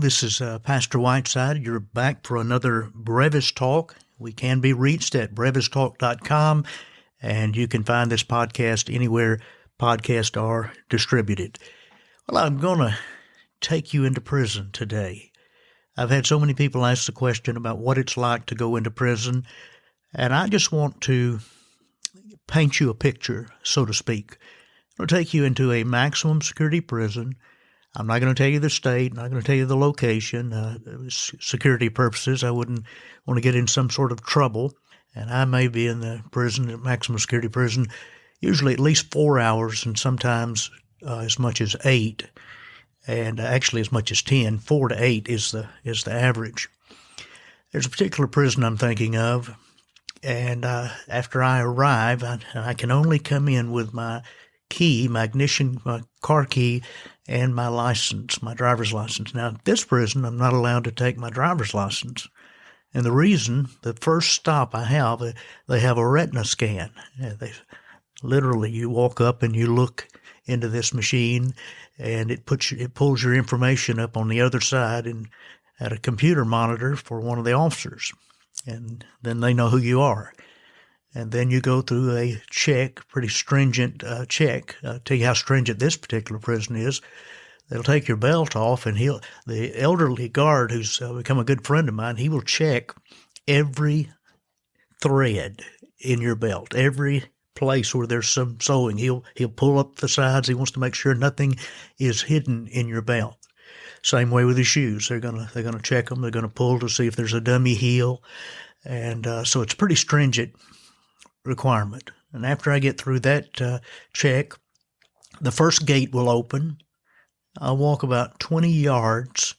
this is Pastor Whiteside. You're back for another Brevis Talk. We can be reached at brevistalk.com, and you can find this podcast anywhere podcasts are distributed. Well, I'm going to take you into prison today. I've had so many people ask the question about what it's like to go into prison, and I just want to paint you a picture, so to speak. I'll take you into a maximum security prison. I'm not going to tell you the state, not going to tell you the location. Security purposes, I wouldn't want to get in some sort of trouble. And I may be in the prison, maximum security prison, usually at least 4 hours and sometimes as much as 8, and actually as much as 10. 4 to 8 is the average. There's a particular prison I'm thinking of, and after I arrive, I can only come in with my key, my ignition, my car key, and my license, my driver's license. Now, at this prison, I'm not allowed to take my driver's license. And the reason, the first stop I have, they have a retina scan. Literally, you walk up and you look into this machine, and it pulls your information up on the other side and at a computer monitor for one of the officers. And then they know who you are. And then you go through a check, pretty stringent check. I'll tell you how stringent this particular prison is. They'll take your belt off, and the elderly guard who's become a good friend of mine, he will check every thread in your belt, every place where there's some sewing. He'll pull up the sides. He wants to make sure nothing is hidden in your belt. Same way with the shoes. They're gonna check them. They're gonna pull to see if there's a dummy heel, and so it's pretty stringent requirement. And after I get through that check, the first gate will open. I'll walk about 20 yards,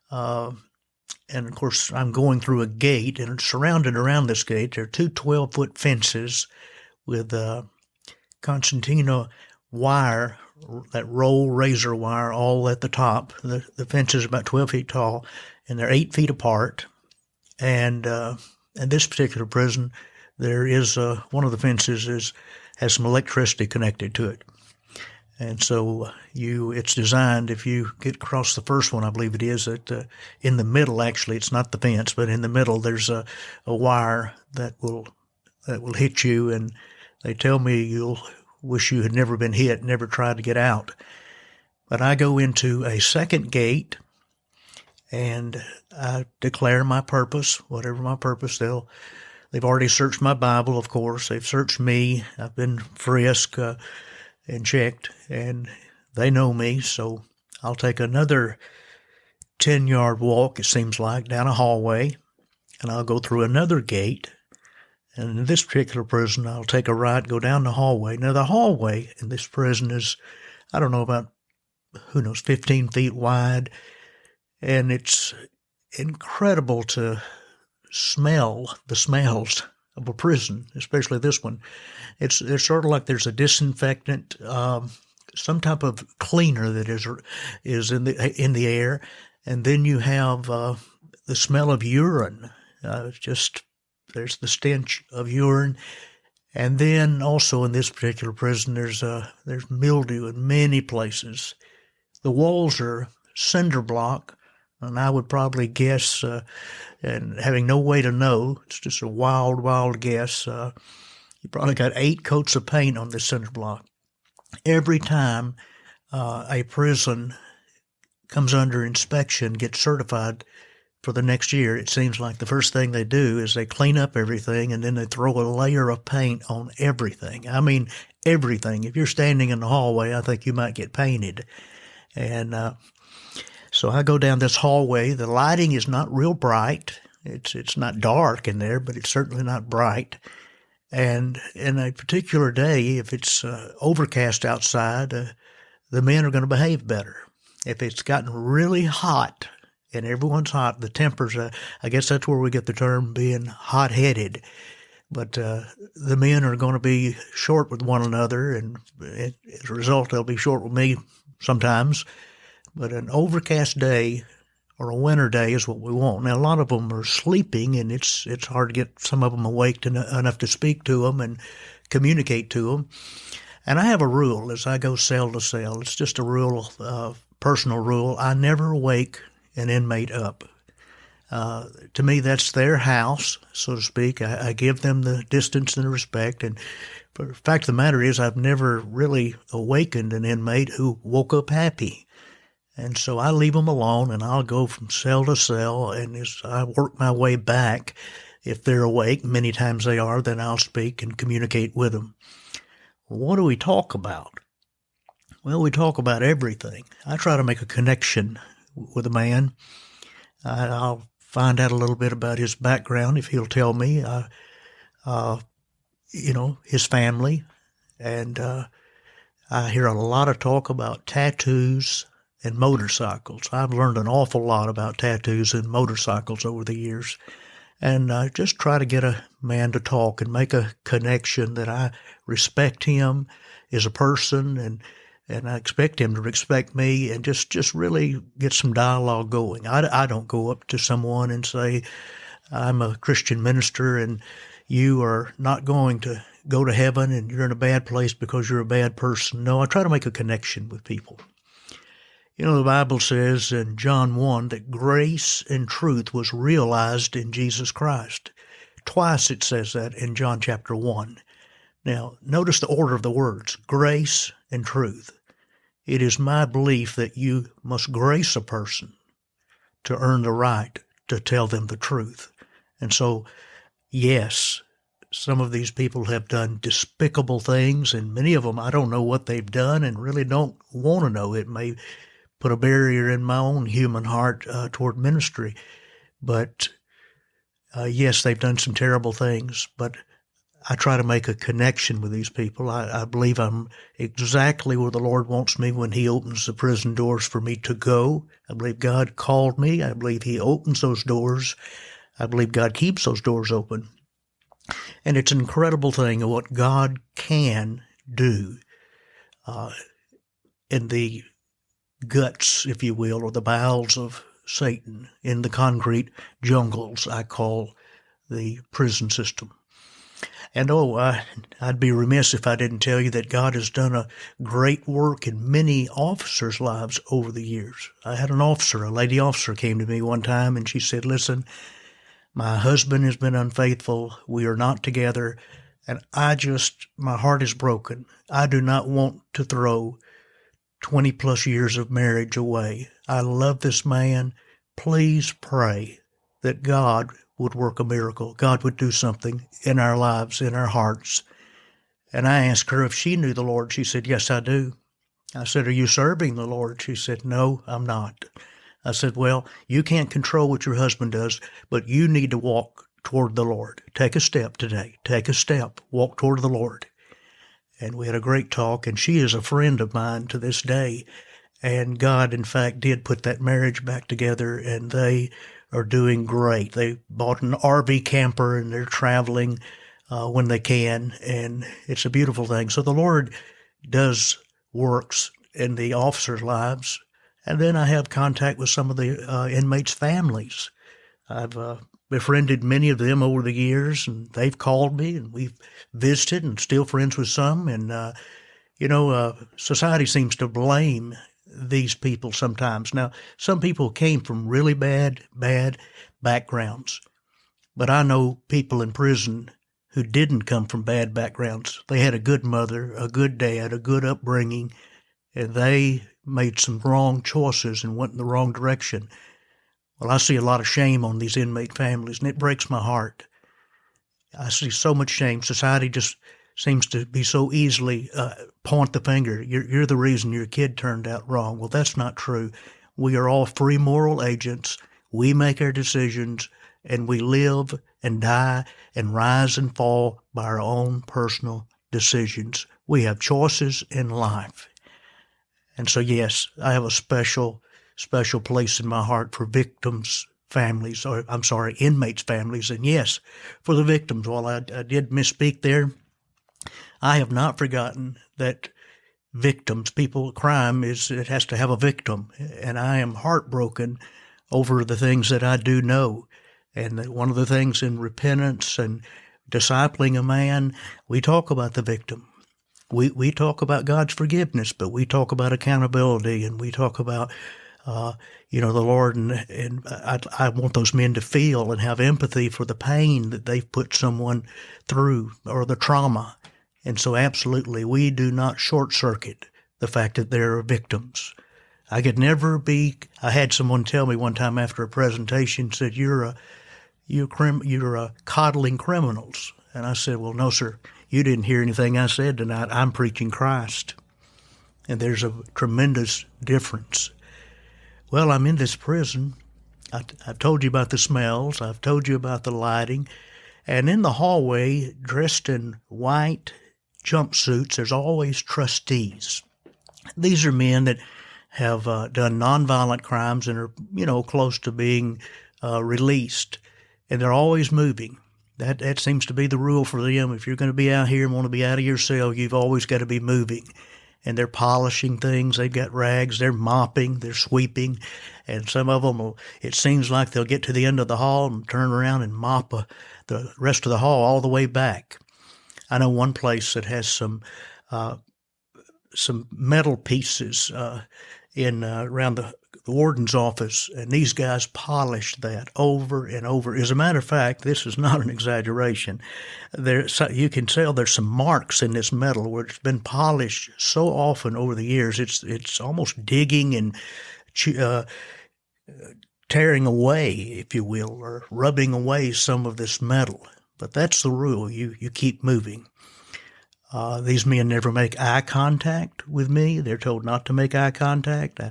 and of course I'm going through a gate, and surrounded around this gate there are two 12-foot fences with concertina wire, that roll razor wire, all at the top. The fence is about 12 feet tall, and they're 8 feet apart. And in this particular prison, there is one of the fences has some electricity connected to it. And so it's designed, if you get across the first one, I believe it is, that in the middle, actually, it's not the fence, but in the middle there's a wire that will hit you, and they tell me you'll wish you had never been hit, never tried to get out. But I go into a second gate, and I declare my purpose, whatever my purpose. They've already searched my Bible, of course. They've searched me. I've been frisked and checked, and they know me. So I'll take another 10-yard walk, it seems like, down a hallway, and I'll go through another gate. And in this particular prison, I'll take a right, go down the hallway. Now, the hallway in this prison is, I don't know, about, 15 feet wide, and it's incredible to smell the smells of a prison, especially this one. It's sort of like there's a disinfectant, some type of cleaner that is in the air, and then you have the smell of urine. There's the stench of urine, and then also in this particular prison there's mildew in many places. The walls are cinder block. And I would probably guess, and having no way to know, it's just a wild guess, you probably got 8 coats of paint on this cinder block. Every time a prison comes under inspection, gets certified for the next year, it seems like the first thing they do is they clean up everything, and then they throw a layer of paint on everything. I mean, everything. If you're standing in the hallway, I think you might get painted. And so I go down this hallway. The lighting is not real bright. It's not dark in there, but it's certainly not bright. And in a particular day, if it's overcast outside, the men are going to behave better. If it's gotten really hot, and everyone's hot, the tempers, I guess that's where we get the term being hot-headed. But the men are going to be short with one another, and as a result, they'll be short with me sometimes. But an overcast day or a winter day is what we want. Now, a lot of them are sleeping, and it's hard to get some of them awake enough to speak to them and communicate to them. And I have a rule as I go cell to cell. It's just a rule, personal rule. I never wake an inmate up. To me, that's their house, so to speak. I give them the distance and the respect. And the fact of the matter is, I've never really awakened an inmate who woke up happy. And so I leave them alone, and I'll go from cell to cell, and as I work my way back, if they're awake, many times they are, then I'll speak and communicate with them. What do we talk about? Well, we talk about everything. I try to make a connection with a man. I'll find out a little bit about his background if he'll tell me, his family. And I hear a lot of talk about tattoos and motorcycles. I've learned an awful lot about tattoos and motorcycles over the years. And I just try to get a man to talk and make a connection that I respect him as a person, and I expect him to respect me, and just really get some dialogue going. I don't go up to someone and say, I'm a Christian minister and you are not going to go to heaven and you're in a bad place because you're a bad person. No, I try to make a connection with people. You know, the Bible says in John 1 that grace and truth was realized in Jesus Christ. Twice it says that in John chapter 1. Now, notice the order of the words, grace and truth. It is my belief that you must grace a person to earn the right to tell them the truth. And so, yes, some of these people have done despicable things, and many of them I don't know what they've done and really don't want to know. It may put a barrier in my own human heart toward ministry. But yes, they've done some terrible things, but I try to make a connection with these people. I believe I'm exactly where the Lord wants me when he opens the prison doors for me to go. I believe God called me. I believe he opens those doors. I believe God keeps those doors open. And it's an incredible thing of what God can do in the guts, if you will, or the bowels of Satan, in the concrete jungles I call the prison system. And I'd be remiss if I didn't tell you that God has done a great work in many officers' lives over the years. I had an officer, a lady officer, came to me one time and she said, listen, my husband has been unfaithful. We are not together. And my heart is broken. I do not want to throw 20 plus years of marriage away. I love this man. Please pray that God would work a miracle. God would do something in our lives, in our hearts. And I asked her if she knew the Lord. She said, yes, I do. I said, are you serving the Lord? She said, no, I'm not. I said, well, you can't control what your husband does, but you need to walk toward the Lord. Take a step today. Take a step. Walk toward the Lord. And we had a great talk, and she is a friend of mine to this day. And God, in fact, did put that marriage back together, and they are doing great. They bought an RV camper, and they're traveling when they can, and it's a beautiful thing. So the Lord does works in the officers' lives. And then I have contact with some of the inmates' families. I've befriended many of them over the years, and they've called me, and we've visited and still friends with some. And, society seems to blame these people sometimes. Now, some people came from really bad backgrounds, but I know people in prison who didn't come from bad backgrounds. They had a good mother, a good dad, a good upbringing, and they made some wrong choices and went in the wrong direction. Well, I see a lot of shame on these inmate families, and it breaks my heart. I see so much shame. Society just seems to be so easily point the finger. You're the reason your kid turned out wrong. Well, that's not true. We are all free moral agents. We make our decisions, and we live and die and rise and fall by our own personal decisions. We have choices in life. And so, yes, I have a special place in my heart for victims' families, inmates' families. And yes, for the victims, while I did misspeak there, I have not forgotten that victims, crime it has to have a victim. And I am heartbroken over the things that I do know. And one of the things in repentance and discipling a man, we talk about the victim. We talk about God's forgiveness, but we talk about accountability, and we talk about The Lord, and I want those men to feel and have empathy for the pain that they've put someone through or the trauma. And so absolutely, we do not short circuit the fact that they're victims. I could never be. I had someone tell me one time after a presentation, said, you're coddling criminals. And I said, well, no, sir, you didn't hear anything I said tonight. I'm preaching Christ. And there's a tremendous difference. Well, I'm in this prison. I've told you about the smells. I've told you about the lighting. And in the hallway, dressed in white jumpsuits, there's always trustees. These are men that have done nonviolent crimes and are, close to being released. And they're always moving. That seems to be the rule for them. If you're going to be out here and want to be out of your cell, you've always got to be moving. And they're polishing things. They've got rags. They're mopping. They're sweeping. And some of them, it seems like they'll get to the end of the hall and turn around and mop the rest of the hall all the way back. I know one place that has some metal pieces around the warden's office, and these guys polish that over and over. As a matter of fact, this is not an exaggeration. You can tell there's some marks in this metal where it's been polished so often over the years. It's almost digging and tearing away, if you will, or rubbing away some of this metal. But that's the rule. You keep moving. These men never make eye contact with me. They're told not to make eye contact.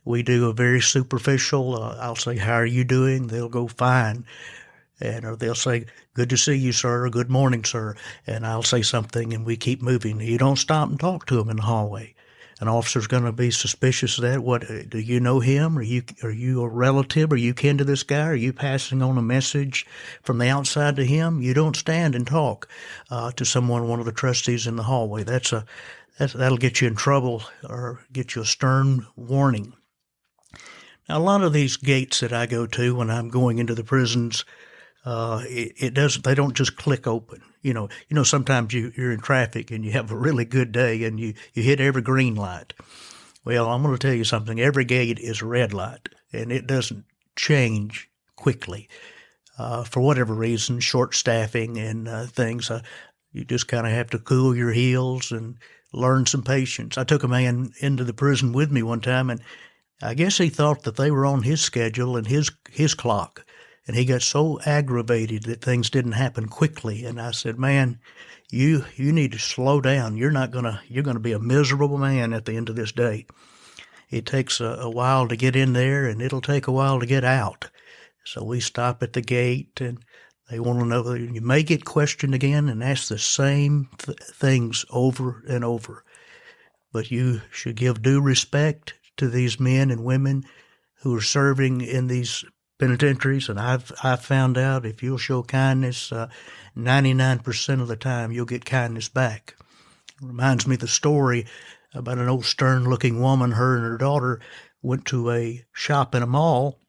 We do a very superficial, I'll say, how are you doing? They'll go, fine. Or they'll say, good to see you, sir, or good morning, sir. And I'll say something, and we keep moving. You don't stop and talk to them in the hallway. An officer's going to be suspicious of that. What, do you know him? Are you a relative? Are you kin to this guy? Are you passing on a message from the outside to him? You don't stand and talk to someone, one of the trustees in the hallway. That'll get you in trouble or get you a stern warning. Now, a lot of these gates that I go to when I'm going into the prisons, they don't just click open. Sometimes you're in traffic and you have a really good day and you hit every green light. Well, I'm going to tell you something. Every gate is a red light, and it doesn't change quickly. For whatever reason, short staffing and things, you just kind of have to cool your heels and learn some patience. I took a man into the prison with me one time, and I guess he thought that they were on his schedule and his clock. And he got so aggravated that things didn't happen quickly. And I said, man, you need to slow down. You're going to be a miserable man at the end of this day. It takes a while to get in there, and it'll take a while to get out. So we stop at the gate, and they want to know. You may get questioned again and ask the same things over and over. But you should give due respect to these men and women who are serving in these penitentiaries, and I've found out if you'll show kindness, 99% of the time you'll get kindness back. It reminds me of the story about an old stern-looking woman. Her and her daughter went to a shop in a mall,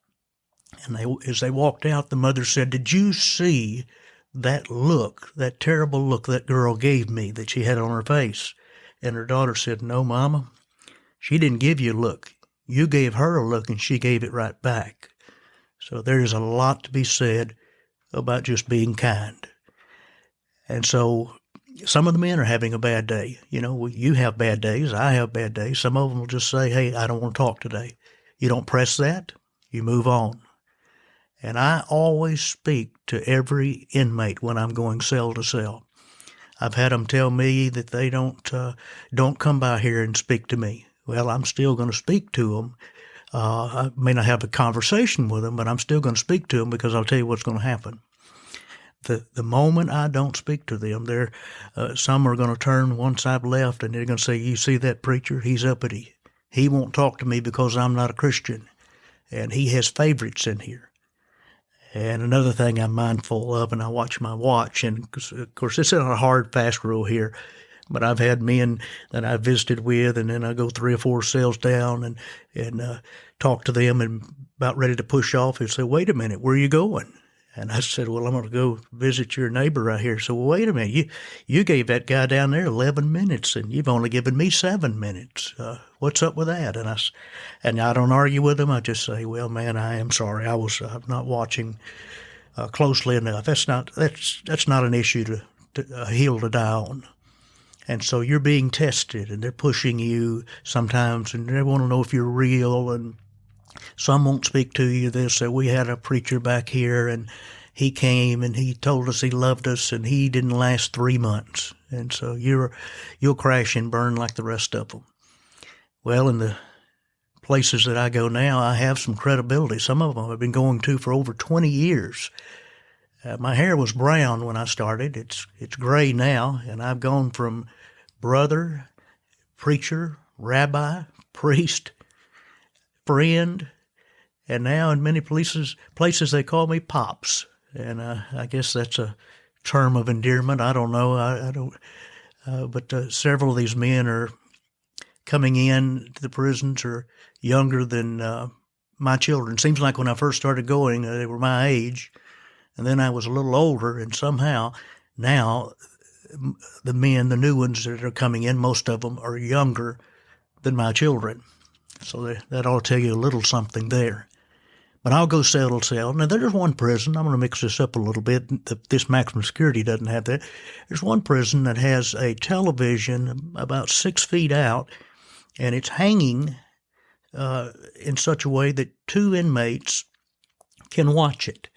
and as they walked out, the mother said, "Did you see that look, that terrible look that girl gave me that she had on her face?" And her daughter said, "No, Mama, she didn't give you a look. You gave her a look, and she gave it right back." So there's a lot to be said about just being kind. And so some of the men are having a bad day. You have bad days. I have bad days. Some of them will just say, hey, I don't want to talk today. You don't press that. You move on. And I always speak to every inmate when I'm going cell to cell. I've had them tell me that they don't come by here and speak to me. Well, I'm still going to speak to them. I may not have a conversation with them, but I'm still going to speak to them because I'll tell you what's going to happen. The moment I don't speak to them, some are going to turn once I've left, and they're going to say, you see that preacher? He's uppity. He won't talk to me because I'm not a Christian, and he has favorites in here. And another thing I'm mindful of, and I watch my watch, and of course it's not a hard, fast rule here, but I've had men that I visited with, and then I go 3 or 4 cells down and talk to them and about ready to push off and say, wait a minute, where are you going? And I said, well, I'm going to go visit your neighbor right here. So, well, wait a minute. You gave that guy down there 11 minutes, and you've only given me 7 minutes. What's up with that? And I don't argue with him. I just say, well, man, I am sorry. I was not watching closely enough. That's not an issue to a hill to die on. And so you're being tested, and they're pushing you sometimes, and they want to know if you're real, and some won't speak to you. They'll say, we had a preacher back here, and he came, and he told us he loved us, and he didn't last 3 months. And so you'll crash and burn like the rest of them. Well, in the places that I go now, I have some credibility. Some of them I've been going to for over 20 years. My hair was brown when I started. It's gray now, and I've gone from brother, preacher, rabbi, priest, friend, and now in many places they call me Pops. And I guess that's a term of endearment. I don't know. I don't. But several of these men are coming in to the prisons are younger than my children. Seems like when I first started going, they were my age. And then I was a little older, and somehow now the men, the new ones that are coming in, most of them are younger than my children. So that ought to tell you a little something there. But I'll go cell to cell. Now, there's one prison. I'm going to mix this up a little bit. This maximum security doesn't have that. There's one prison that has a television about 6 feet out, and it's hanging in such a way that 2 inmates can watch it.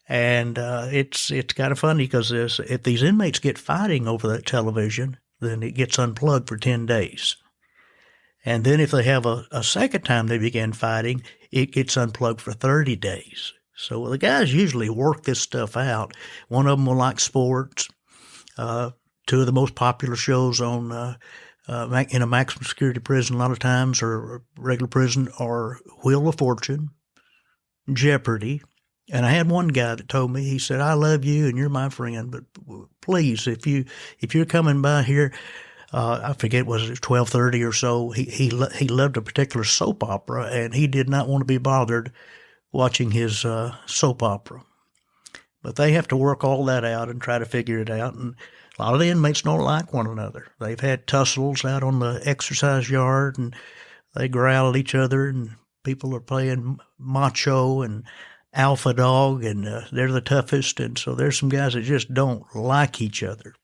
And it's kind of funny because if these inmates get fighting over that television, then it gets unplugged for 10 days. And then if they have a second time they begin fighting, it gets unplugged for 30 days. So the guys usually work this stuff out. One of them will like sports. 2 of the most popular shows on in a maximum security prison a lot of times or regular prison are Wheel of Fortune, Jeopardy. And I had one guy that told me, he said, I love you and you're my friend, but please, if you're coming by here, I forget, was it 12:30 or so, he loved a particular soap opera, and he did not want to be bothered watching his soap opera. But they have to work all that out and try to figure it out, and a lot of the inmates don't like one another. They've had tussles out on the exercise yard, and they growl at each other, and people are playing macho and alpha dog, and they're the toughest, and so there's some guys that just don't like each other,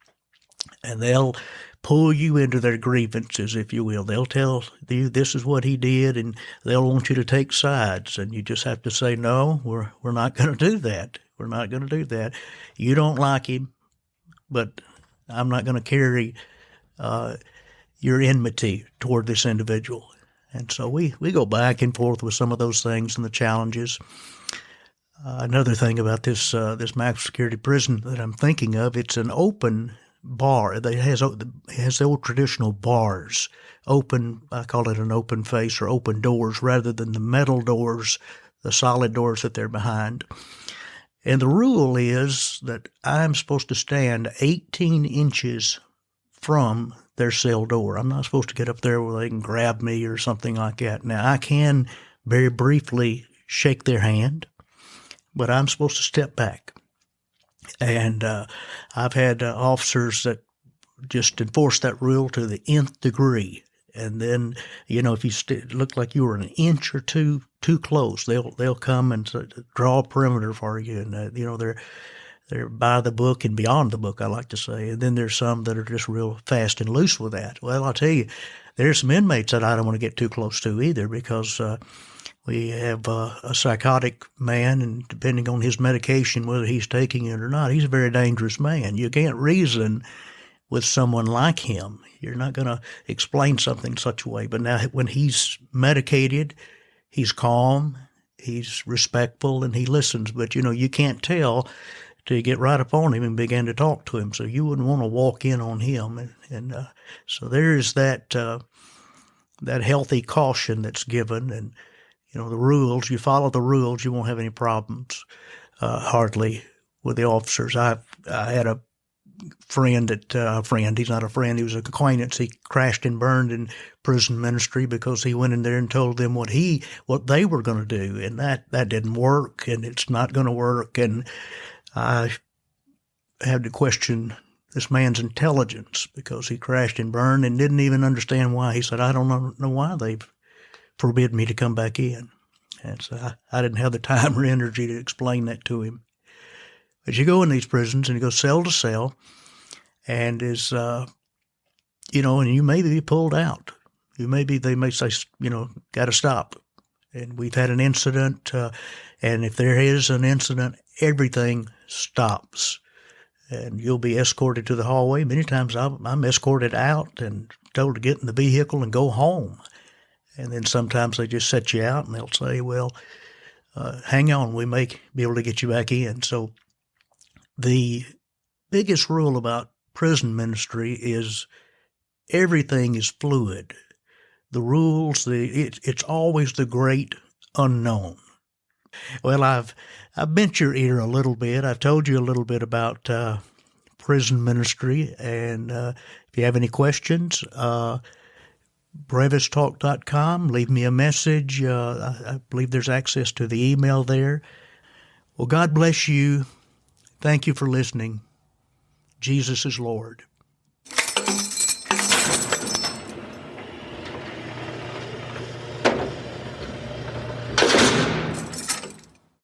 and they'll pull you into their grievances, if you will. They'll tell you this is what he did, and they'll want you to take sides, and you just have to say, no, we're not going to do that. We're not going to do that. You don't like him, but I'm not going to carry your enmity toward this individual. And so we go back and forth with some of those things and the challenges. Another thing about this maximum security prison that I'm thinking of, it's an open bar. It has the old traditional bars, open. I call it an open face or open doors rather than the metal doors, the solid doors that they're behind. And the rule is that I'm supposed to stand 18 inches from their cell door. I'm not supposed to get up there where they can grab me or something like that. Now, I can very briefly shake their hand, but I'm supposed to step back. And I've had officers that just enforce that rule to the nth degree. And then, if you look like you were an inch or two too close, they'll come and draw a perimeter for you. And they're by the book and beyond the book, I like to say. And then there's some that are just real fast and loose with that. Well, I'll tell you, there's some inmates that I don't want to get too close to either, because we have a psychotic man, and depending on his medication, whether he's taking it or not, he's a very dangerous man. You can't reason with someone like him. You're not going to explain something such a way. But now when he's medicated, he's calm, he's respectful, and he listens. But, you can't tell till you get right up on him and begin to talk to him. So you wouldn't want to walk in on him. And so there is that healthy caution that's given. And, the rules, you follow the rules, you won't have any problems hardly with the officers. I had a friend, he's not a friend, he was an acquaintance. He crashed and burned in prison ministry because he went in there and told them what they were going to do, and that didn't work, and it's not going to work. And I had to question this man's intelligence because he crashed and burned and didn't even understand why. He said, I don't know why they've forbid me to come back in. And so I didn't have the time or energy to explain that to him. But you go in these prisons and you go cell to cell, and and you may be pulled out. They may say, got to stop. And we've had an incident, and if there is an incident, everything stops. And you'll be escorted to the hallway. Many times I'm escorted out and told to get in the vehicle and go home. And then sometimes they just set you out and they'll say, well, hang on, we may be able to get you back in. So the biggest rule about prison ministry is everything is fluid. The rules, it's always the great unknown. Well, I've bent your ear a little bit. I've told you a little bit about prison ministry, and if you have any questions, brevistalk.com. Leave me a message. I believe there's access to the email there. Well, God bless you. Thank you for listening. Jesus is Lord.